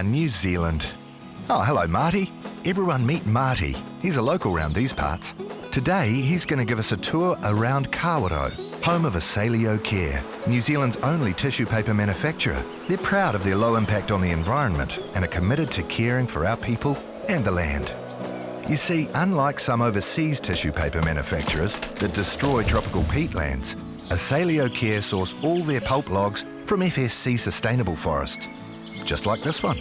New Zealand. Oh, hello, Marty. Everyone meet Marty. He's a local round these parts. Today, he's going to give us a tour around Kawerau, home of Asaleo Care, New Zealand's only tissue paper manufacturer. They're proud of their low impact on the environment and are committed to caring for our people and the land. You see, unlike some overseas tissue paper manufacturers that destroy tropical peatlands, Asaleo Care source all their pulp logs from FSC sustainable forests, just like this one.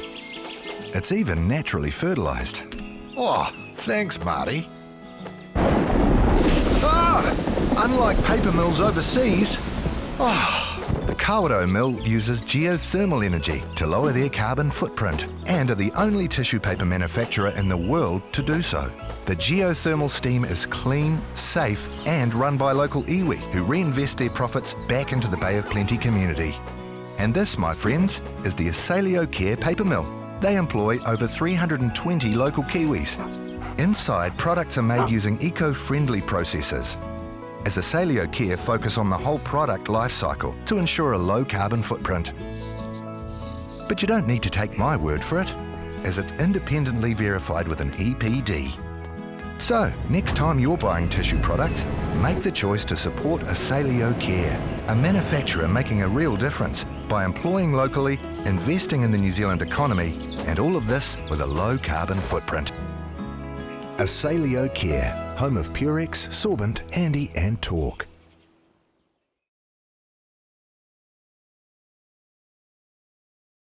It's even naturally fertilised. Oh, thanks, Marty. Unlike paper mills overseas, the Kawerau mill uses geothermal energy to lower their carbon footprint and are the only tissue paper manufacturer in the world to do so. The geothermal steam is clean, safe and run by local iwi who reinvest their profits back into the Bay of Plenty community. And this, my friends, is the Asaleo Care paper mill. They employ over 320 local Kiwis. Inside, products are made using eco-friendly processes, as Asaleo Care focus on the whole product life cycle to ensure a low carbon footprint. But you don't need to take my word for it, as it's independently verified with an EPD. So, next time you're buying tissue products, make the choice to support Asaleo Care, a manufacturer making a real difference by employing locally, investing in the New Zealand economy, and all of this with a low carbon footprint. Asaleo Care, home of Purex, Sorbent, Handy and Tork.